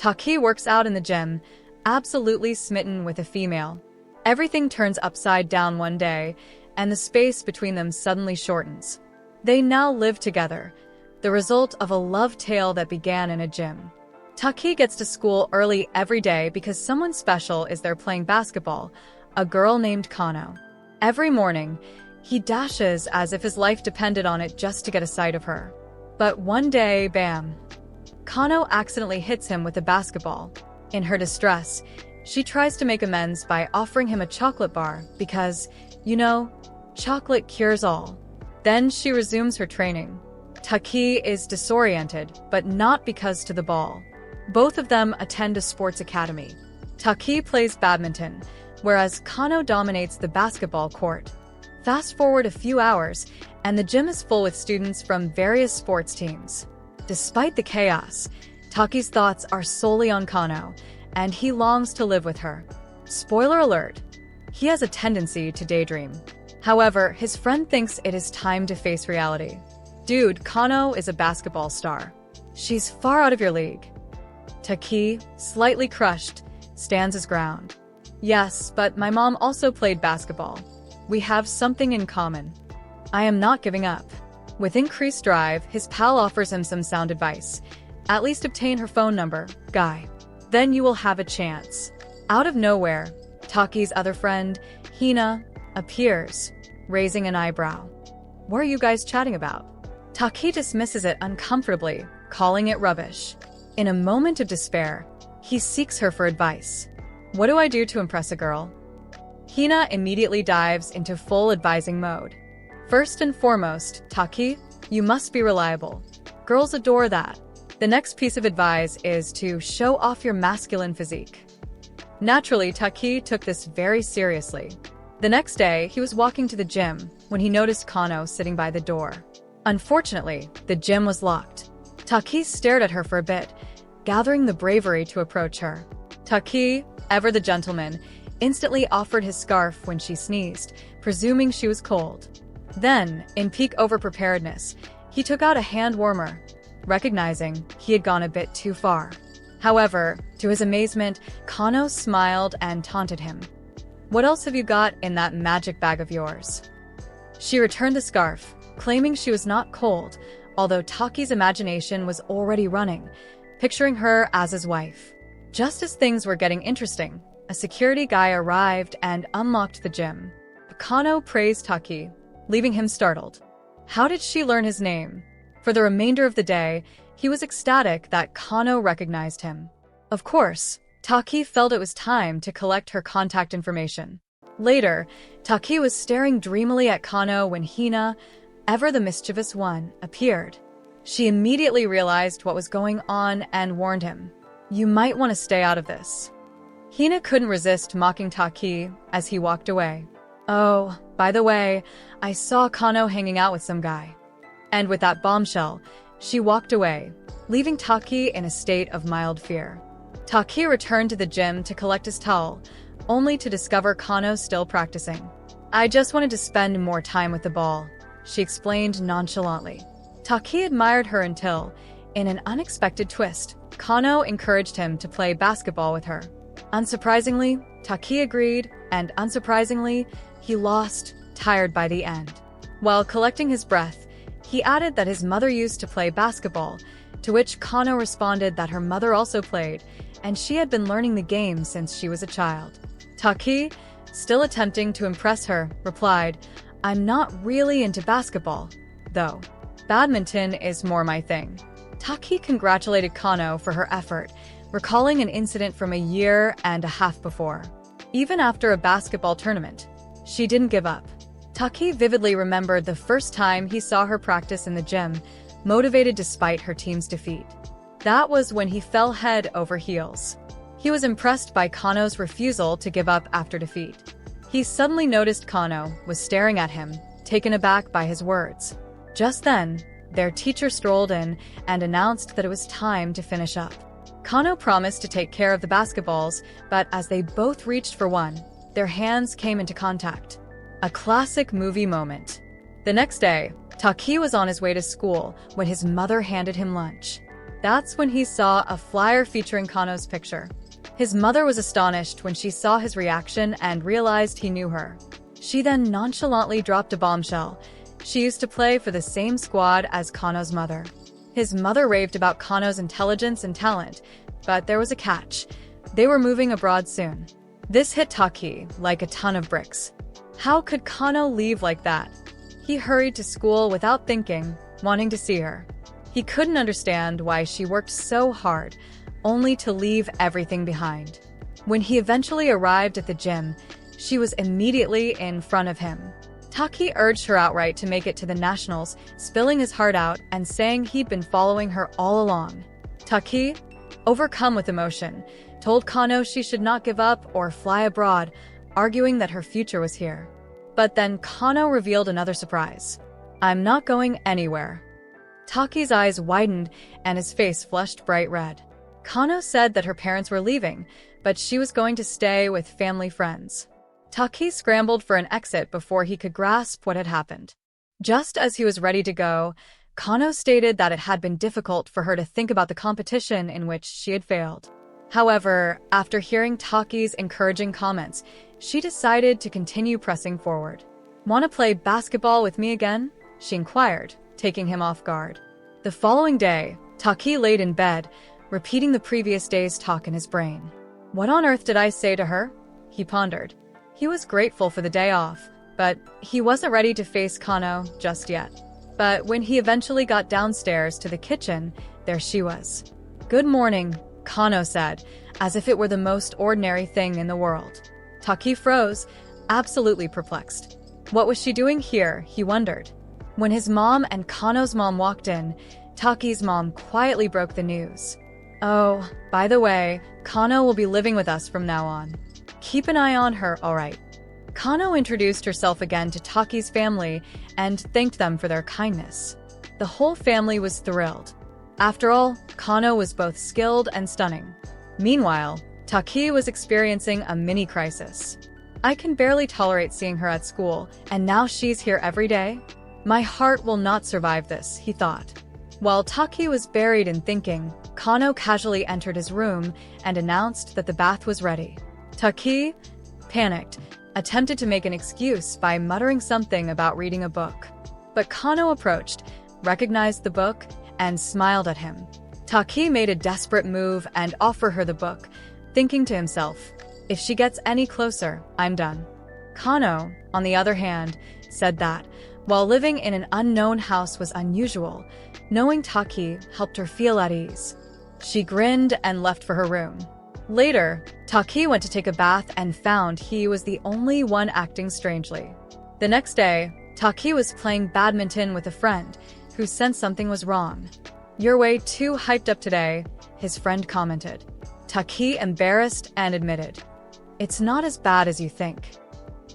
Taki works out in the gym, absolutely smitten with a female. Everything turns upside down one day, and the space between them suddenly shortens. They now live together, the result of a love tale that began in a gym. Taki gets to school early every day because someone special is there playing basketball, a girl named Kano. Every morning, he dashes as if his life depended on it just to get a sight of her. But one day, bam! Kano accidentally hits him with a basketball. In her distress, she tries to make amends by offering him a chocolate bar because, chocolate cures all. Then she resumes her training. Taki is disoriented, but not because to the ball. Both of them attend a sports academy. Taki plays badminton, whereas Kano dominates the basketball court. Fast forward a few hours, and the gym is full with students from various sports teams. Despite the chaos, Taki's thoughts are solely on Kano, and he longs to live with her. Spoiler alert, he has a tendency to daydream. However, his friend thinks it is time to face reality. Dude, Kano is a basketball star. She's far out of your league. Taki, slightly crushed, stands his ground. Yes, but my mom also played basketball. We have something in common. I am not giving up. With increased drive, his pal offers him some sound advice. At least obtain her phone number, guy. Then you will have a chance. Out of nowhere, Taki's other friend, Hina, appears, raising an eyebrow. What are you guys chatting about? Taki dismisses it uncomfortably, calling it rubbish. In a moment of despair, he seeks her for advice. What do I do to impress a girl? Hina immediately dives into full advising mode. First and foremost, Taki, you must be reliable. Girls adore that. The next piece of advice is to show off your masculine physique. Naturally, Taki took this very seriously. The next day, he was walking to the gym when he noticed Kano sitting by the door. Unfortunately, the gym was locked. Taki stared at her for a bit, gathering the bravery to approach her. Taki, ever the gentleman, instantly offered his scarf when she sneezed, presuming she was cold. Then, in peak overpreparedness, he took out a hand warmer, recognizing he had gone a bit too far. However, to his amazement, Kano smiled and taunted him. What else have you got in that magic bag of yours? She returned the scarf, claiming she was not cold, although Taki's imagination was already running, picturing her as his wife. Just as things were getting interesting, a security guy arrived and unlocked the gym. Kano praised Taki, leaving him startled. How did she learn his name? For the remainder of the day, he was ecstatic that Kano recognized him. Of course, Taki felt it was time to collect her contact information. Later, Taki was staring dreamily at Kano when Hina, ever the mischievous one, appeared. She immediately realized what was going on and warned him. You might want to stay out of this. Hina couldn't resist mocking Taki as he walked away. Oh, by the way, I saw Kano hanging out with some guy. And with that bombshell, she walked away, leaving Taki in a state of mild fear. Taki returned to the gym to collect his towel, only to discover Kano still practicing. I just wanted to spend more time with the ball, she explained nonchalantly. Taki admired her until, in an unexpected twist, Kano encouraged him to play basketball with her. Unsurprisingly, Taki agreed, and unsurprisingly, he lost, tired by the end. While collecting his breath, he added that his mother used to play basketball, to which Kano responded that her mother also played, and she had been learning the game since she was a child. Taki, still attempting to impress her, replied, I'm not really into basketball, though. Badminton is more my thing. Taki congratulated Kano for her effort, recalling an incident from a year and a half before. Even after a basketball tournament, she didn't give up. Taki vividly remembered the first time he saw her practice in the gym, motivated despite her team's defeat. That was when he fell head over heels. He was impressed by Kano's refusal to give up after defeat. He suddenly noticed Kano was staring at him, taken aback by his words. Just then, their teacher strolled in and announced that it was time to finish up. Kano promised to take care of the basketballs, but as they both reached for one, their hands came into contact. A classic movie moment. The next day, Taki was on his way to school when his mother handed him lunch. That's when he saw a flyer featuring Kano's picture. His mother was astonished when she saw his reaction and realized he knew her. She then nonchalantly dropped a bombshell. She used to play for the same squad as Kano's mother. His mother raved about Kano's intelligence and talent, but there was a catch. They were moving abroad soon. This hit Taki like a ton of bricks. How could Kano leave like that? He hurried to school without thinking, wanting to see her. He couldn't understand why she worked so hard, only to leave everything behind. When he eventually arrived at the gym, she was immediately in front of him. Taki urged her outright to make it to the nationals, spilling his heart out and saying he'd been following her all along. Taki, overcome with emotion, told Kano she should not give up or fly abroad, arguing that her future was here. But then Kano revealed another surprise. "I'm not going anywhere." Taki's eyes widened and his face flushed bright red. Kano said that her parents were leaving, but she was going to stay with family friends. Taki scrambled for an exit before he could grasp what had happened. Just as he was ready to go, Kano stated that it had been difficult for her to think about the competition in which she had failed. However, after hearing Taki's encouraging comments, she decided to continue pressing forward. "Want to play basketball with me again?" she inquired, taking him off guard. The following day, Taki laid in bed, repeating the previous day's talk in his brain. "What on earth did I say to her?" he pondered. He was grateful for the day off, but he wasn't ready to face Kano just yet. But when he eventually got downstairs to the kitchen, there she was. "Good morning," Kano said, as if it were the most ordinary thing in the world. Taki froze, absolutely perplexed. What was she doing here, he wondered. When his mom and Kano's mom walked in, Taki's mom quietly broke the news. "Oh, by the way, Kano will be living with us from now on. Keep an eye on her, all right." Kano introduced herself again to Taki's family and thanked them for their kindness. The whole family was thrilled. After all, Kano was both skilled and stunning. Meanwhile, Taki was experiencing a mini crisis. "I can barely tolerate seeing her at school, and now she's here every day? My heart will not survive this," he thought. While Taki was buried in thinking, Kano casually entered his room and announced that the bath was ready. Taki, panicked, attempted to make an excuse by muttering something about reading a book. But Kano approached, recognized the book, and smiled at him. Taki made a desperate move and offered her the book, thinking to himself, "If she gets any closer, I'm done." Kano, on the other hand, said that, while living in an unknown house was unusual, knowing Taki helped her feel at ease. She grinned and left for her room. Later, Taki went to take a bath and found he was the only one acting strangely. The next day, Taki was playing badminton with a friend who sensed something was wrong. "You're way too hyped up today," his friend commented. Taki embarrassed and admitted, "It's not as bad as you think."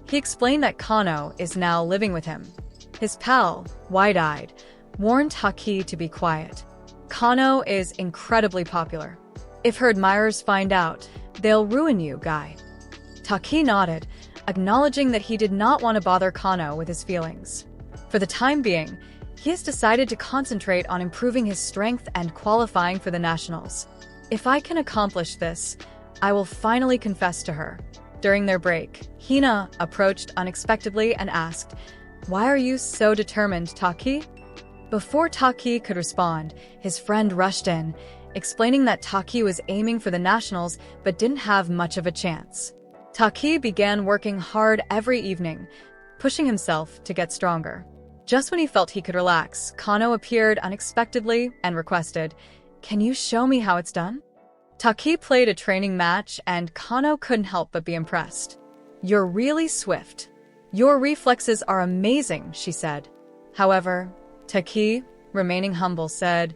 He explained that Kano is now living with him. His pal, wide-eyed, warned Taki to be quiet. "Kano is incredibly popular. If her admirers find out, they'll ruin you, guy." Taki nodded, acknowledging that he did not want to bother Kano with his feelings. For the time being, he has decided to concentrate on improving his strength and qualifying for the nationals. "If I can accomplish this, I will finally confess to her." During their break, Hina approached unexpectedly and asked, "Why are you so determined, Taki?" Before Taki could respond, his friend rushed in, explaining that Taki was aiming for the nationals but didn't have much of a chance. Taki began working hard every evening, pushing himself to get stronger. Just when he felt he could relax, Kano appeared unexpectedly and requested, "Can you show me how it's done?" Taki played a training match and Kano couldn't help but be impressed. "You're really swift. Your reflexes are amazing," she said. However, Taki, remaining humble, said,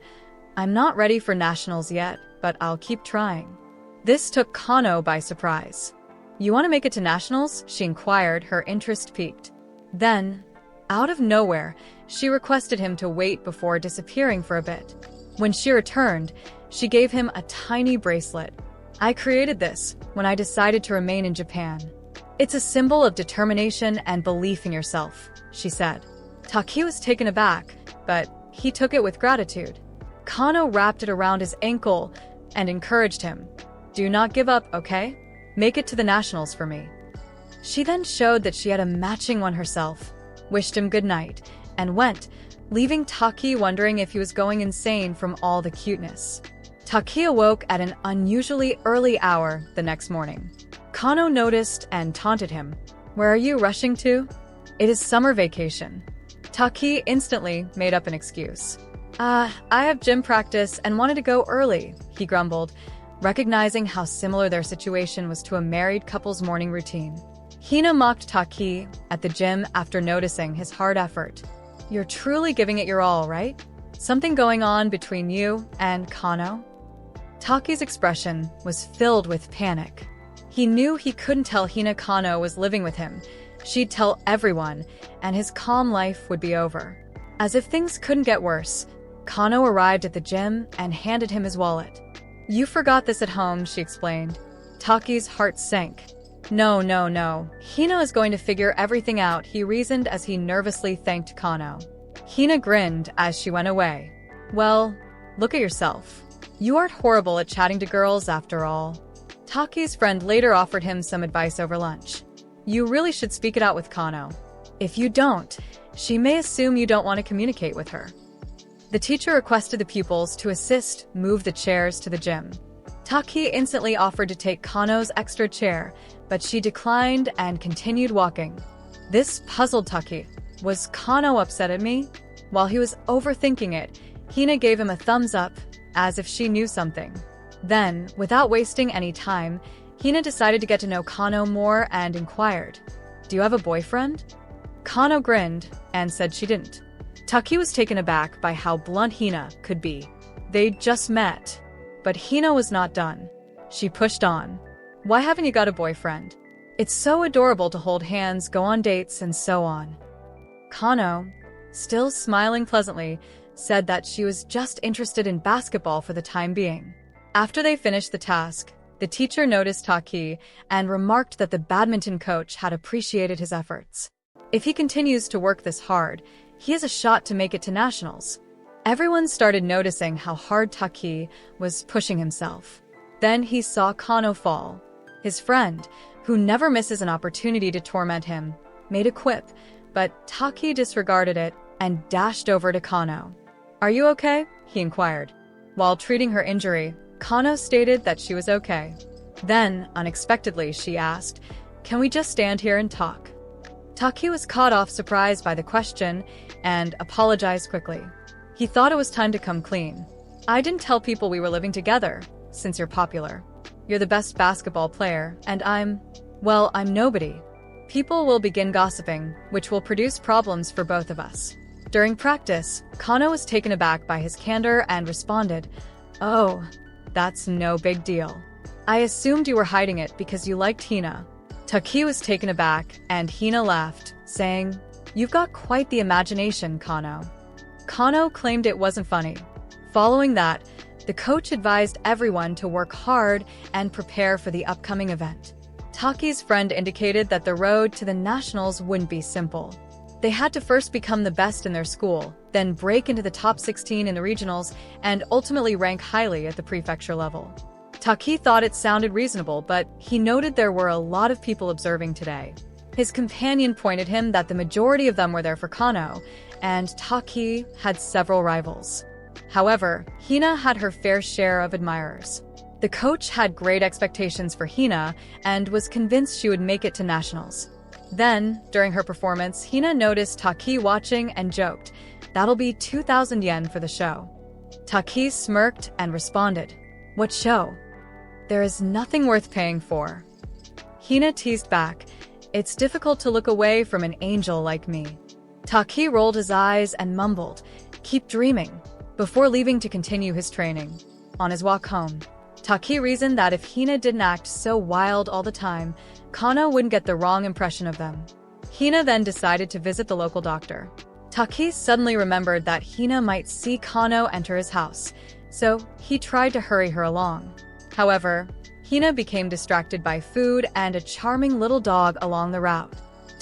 "I'm not ready for nationals yet, but I'll keep trying." This took Kano by surprise. "You want to make it to nationals?" she inquired, her interest piqued. Then, out of nowhere, she requested him to wait before disappearing for a bit. When she returned, she gave him a tiny bracelet. "I created this when I decided to remain in Japan. It's a symbol of determination and belief in yourself," she said. Taki was taken aback, but he took it with gratitude. Kano wrapped it around his ankle and encouraged him. Do not give up, okay? Make it to the nationals for me. She then showed that she had a matching one herself, wished him good night, and went, leaving Taki wondering if he was going insane from all the cuteness. Taki awoke at an unusually early hour the next morning. Kano noticed and taunted him. Where are you rushing to? It is summer vacation. Taki instantly made up an excuse. I have gym practice and wanted to go early, he grumbled, recognizing how similar their situation was to a married couple's morning routine. Hina mocked Taki at the gym after noticing his hard effort. You're truly giving it your all, right? Something going on between you and Kano? Taki's expression was filled with panic. He knew he couldn't tell Hina Kano was living with him. She'd tell everyone, and his calm life would be over. As if things couldn't get worse, Kano arrived at the gym and handed him his wallet. You forgot this at home, she explained. Taki's heart sank. No. Hina is going to figure everything out, he reasoned as he nervously thanked Kano. Hina grinned as she went away. Well, look at yourself. You aren't horrible at chatting to girls after all. Taki's friend later offered him some advice over lunch. You really should speak it out with Kano. If you don't, she may assume you don't want to communicate with her. The teacher requested the pupils to assist move the chairs to the gym. Taki instantly offered to take Kano's extra chair, but she declined and continued walking. This puzzled Taki. Was Kano upset at me? While he was overthinking it, Hina gave him a thumbs up, as if she knew something. Then, without wasting any time, Hina decided to get to know Kano more and inquired, Do you have a boyfriend? Kano grinned and said she didn't. Taki was taken aback by how blunt Hina could be. They'd just met. But Hina was not done. She pushed on. Why haven't you got a boyfriend? It's so adorable to hold hands, go on dates, and so on. Kano, still smiling pleasantly, said that she was just interested in basketball for the time being. After they finished the task, the teacher noticed Taki and remarked that the badminton coach had appreciated his efforts. If he continues to work this hard, he has a shot to make it to nationals. Everyone started noticing how hard Taki was pushing himself. Then he saw Kano fall. His friend, who never misses an opportunity to torment him, made a quip, but Taki disregarded it and dashed over to Kano. Are you okay? He inquired. While treating her injury, Kano stated that she was okay. Then, unexpectedly, she asked, Can we just stand here and talk? Taki was caught off surprise by the question and apologized quickly. He thought it was time to come clean. I didn't tell people we were living together, since you're popular. You're the best basketball player, and I'm nobody. People will begin gossiping, which will produce problems for both of us. During practice, Kano was taken aback by his candor and responded, Oh, that's no big deal. I assumed you were hiding it because you liked Hina. Taki was taken aback, and Hina laughed, saying, You've got quite the imagination, Kano. Kano claimed it wasn't funny. Following that, the coach advised everyone to work hard and prepare for the upcoming event. Taki's friend indicated that the road to the nationals wouldn't be simple. They had to first become the best in their school, then break into the top 16 in the regionals, and ultimately rank highly at the prefecture level. Taki thought it sounded reasonable, but he noted there were a lot of people observing today. His companion pointed him that the majority of them were there for Kano, and Taki had several rivals. However, Hina had her fair share of admirers. The coach had great expectations for Hina and was convinced she would make it to nationals. Then, during her performance, Hina noticed Taki watching and joked, That'll be 2,000 yen for the show. Taki smirked and responded, What show? There is nothing worth paying for. Hina teased back, It's difficult to look away from an angel like me. Taki rolled his eyes and mumbled, Keep dreaming, before leaving to continue his training. On his walk home, Taki reasoned that if Hina didn't act so wild all the time, Kano wouldn't get the wrong impression of them. Hina then decided to visit the local doctor. Taki suddenly remembered that Hina might see Kano enter his house, so he tried to hurry her along. However, Hina became distracted by food and a charming little dog along the route.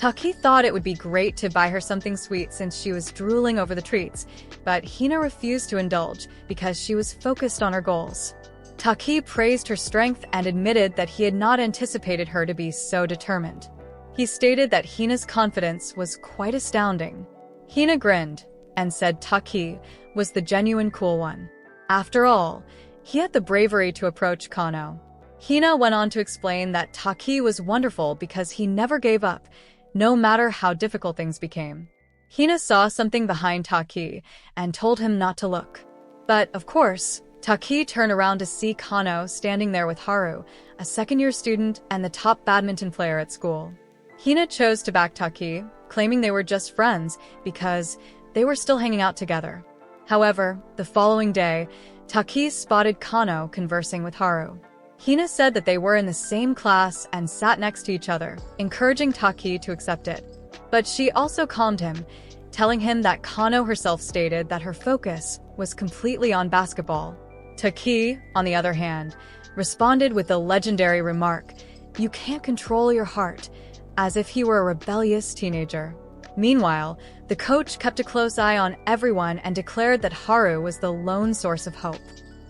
Taki thought it would be great to buy her something sweet since she was drooling over the treats, but Hina refused to indulge because she was focused on her goals. Taki praised her strength and admitted that he had not anticipated her to be so determined. He stated that Hina's confidence was quite astounding. Hina grinned and said Taki was the genuine cool one. After all, he had the bravery to approach Kano. Hina went on to explain that Taki was wonderful because he never gave up, no matter how difficult things became. Hina saw something behind Taki and told him not to look. But, of course, Taki turned around to see Kano standing there with Haru, a second-year student and the top badminton player at school. Hina chose to back Taki, claiming they were just friends because they were still hanging out together. However, the following day, Taki spotted Kano conversing with Haru. Hina said that they were in the same class and sat next to each other, encouraging Taki to accept it. But she also calmed him, telling him that Kano herself stated that her focus was completely on basketball. Taki, on the other hand, responded with the legendary remark, "You can't control your heart," as if he were a rebellious teenager. Meanwhile, the coach kept a close eye on everyone and declared that Haru was the lone source of hope.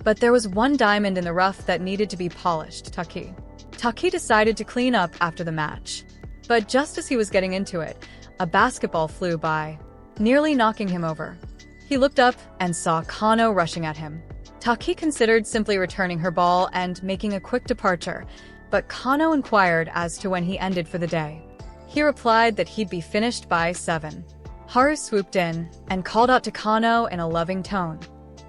But there was one diamond in the rough that needed to be polished, Taki. Taki decided to clean up after the match. But just as he was getting into it, a basketball flew by, nearly knocking him over. He looked up and saw Kano rushing at him. Taki considered simply returning her ball and making a quick departure, but Kano inquired as to when he ended for the day. He replied that he'd be finished by 7. Haru swooped in and called out to Kano in a loving tone.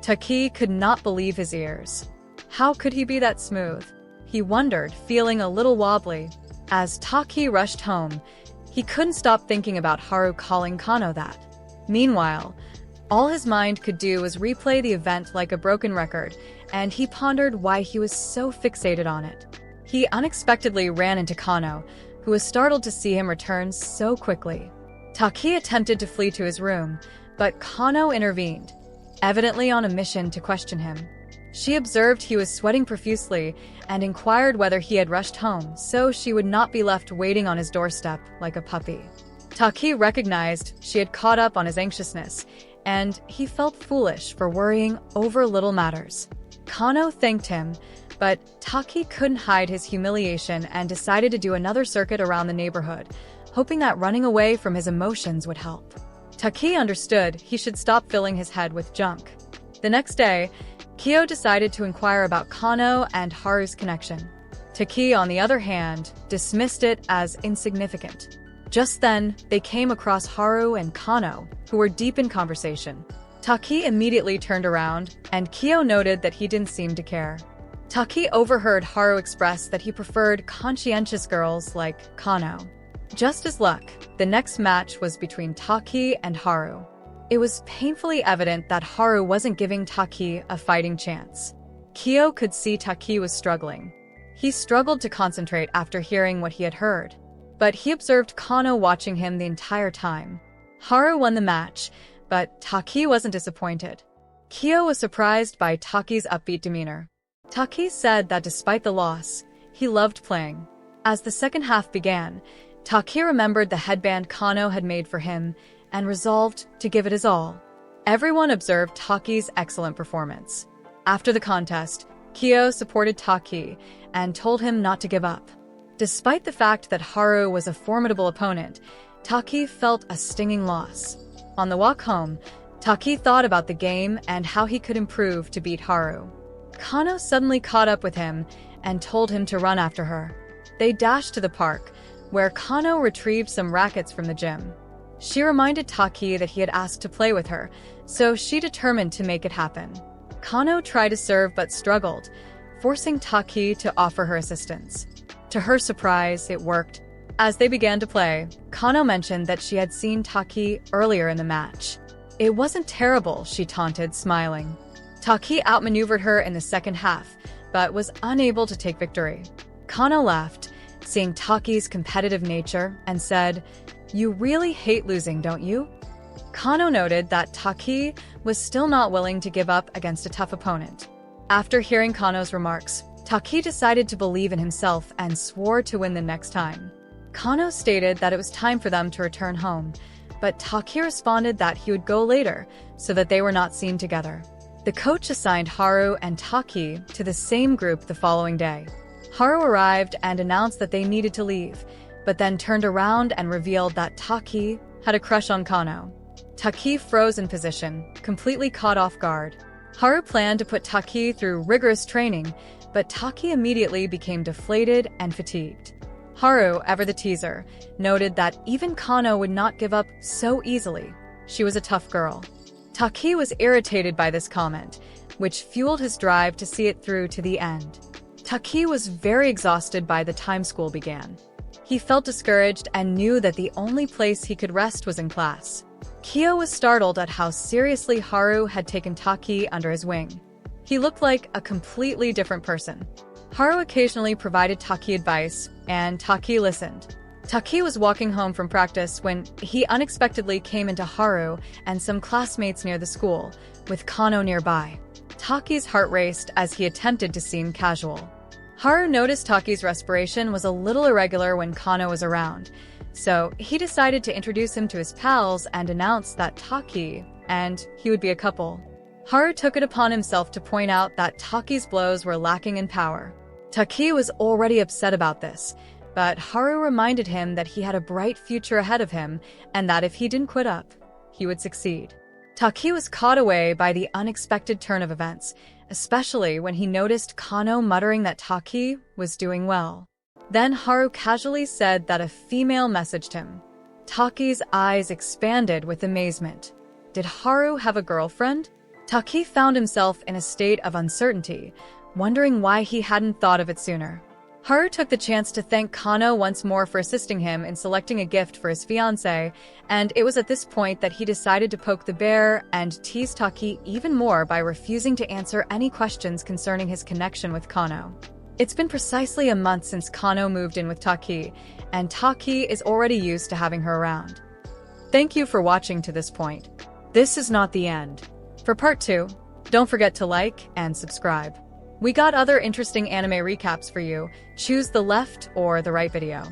Taki could not believe his ears. How could he be that smooth? He wondered, feeling a little wobbly. As Taki rushed home, he couldn't stop thinking about Haru calling Kano that. Meanwhile, all his mind could do was replay the event like a broken record, and he pondered why he was so fixated on it. He unexpectedly ran into Kano, who was startled to see him return so quickly. Taki attempted to flee to his room, but Kano intervened, evidently on a mission to question him. She observed he was sweating profusely and inquired whether he had rushed home so she would not be left waiting on his doorstep like a puppy. Taki recognized she had caught up on his anxiousness, and he felt foolish for worrying over little matters. Kano thanked him, but Taki couldn't hide his humiliation and decided to do another circuit around the neighborhood, hoping that running away from his emotions would help. Taki understood he should stop filling his head with junk. The next day, Kyo decided to inquire about Kano and Haru's connection. Taki, on the other hand, dismissed it as insignificant. Just then, they came across Haru and Kano, who were deep in conversation. Taki immediately turned around, and Kyo noted that he didn't seem to care. Taki overheard Haru express that he preferred conscientious girls like Kano. Just as luck, the next match was between Taki and Haru. It was painfully evident that Haru wasn't giving Taki a fighting chance. Kyo could see Taki was struggling. He struggled to concentrate after hearing what he had heard, but he observed Kano watching him the entire time. Haru won the match, but Taki wasn't disappointed. Kyo was surprised by Taki's upbeat demeanor. Taki said that despite the loss, he loved playing. As the second half began, Taki remembered the headband Kano had made for him and resolved to give it his all. Everyone observed Taki's excellent performance. After the contest, Kyo supported Taki and told him not to give up. Despite the fact that Haru was a formidable opponent, Taki felt a stinging loss. On the walk home, Taki thought about the game and how he could improve to beat Haru. Kano suddenly caught up with him and told him to run after her. They dashed to the park, where Kano retrieved some rackets from the gym. She reminded Taki that he had asked to play with her, so she determined to make it happen. Kano tried to serve but struggled, forcing Taki to offer her assistance. To her surprise, it worked. As they began to play, Kano mentioned that she had seen Taki earlier in the match. It wasn't terrible, she taunted, smiling. Taki outmaneuvered her in the second half, but was unable to take victory. Kano laughed, seeing Taki's competitive nature, and said, "You really hate losing, don't you?" Kano noted that Taki was still not willing to give up against a tough opponent. After hearing Kano's remarks, Taki decided to believe in himself and swore to win the next time. Kano stated that it was time for them to return home, but Taki responded that he would go later so that they were not seen together. The coach assigned Haru and Taki to the same group the following day. Haru arrived and announced that they needed to leave, but then turned around and revealed that Taki had a crush on Kano. Taki froze in position, completely caught off guard. Haru planned to put Taki through rigorous training, but Taki immediately became deflated and fatigued. Haru, ever the teaser, noted that even Kano would not give up so easily. She was a tough girl. Taki was irritated by this comment, which fueled his drive to see it through to the end. Taki was very exhausted by the time school began. He felt discouraged and knew that the only place he could rest was in class. Kyo was startled at how seriously Haru had taken Taki under his wing. He looked like a completely different person. Haru occasionally provided Taki advice, and Taki listened. Taki was walking home from practice when he unexpectedly came into Haru and some classmates near the school, with Kano nearby. Taki's heart raced as he attempted to seem casual. Haru noticed Taki's respiration was a little irregular when Kano was around, so he decided to introduce him to his pals and announce that Taki and he would be a couple. Haru took it upon himself to point out that Taki's blows were lacking in power. Taki was already upset about this, but Haru reminded him that he had a bright future ahead of him and that if he didn't quit up, he would succeed. Taki was caught away by the unexpected turn of events, especially when he noticed Kano muttering that Taki was doing well. Then Haru casually said that a female messaged him. Taki's eyes expanded with amazement. Did Haru have a girlfriend? Taki found himself in a state of uncertainty, wondering why he hadn't thought of it sooner. Haru took the chance to thank Kano once more for assisting him in selecting a gift for his fiancée, and it was at this point that he decided to poke the bear and tease Taki even more by refusing to answer any questions concerning his connection with Kano. It's been precisely a month since Kano moved in with Taki, and Taki is already used to having her around. Thank you for watching to this point. This is not the end. For part 2, don't forget to like and subscribe. We got other interesting anime recaps for you. Choose the left or the right video.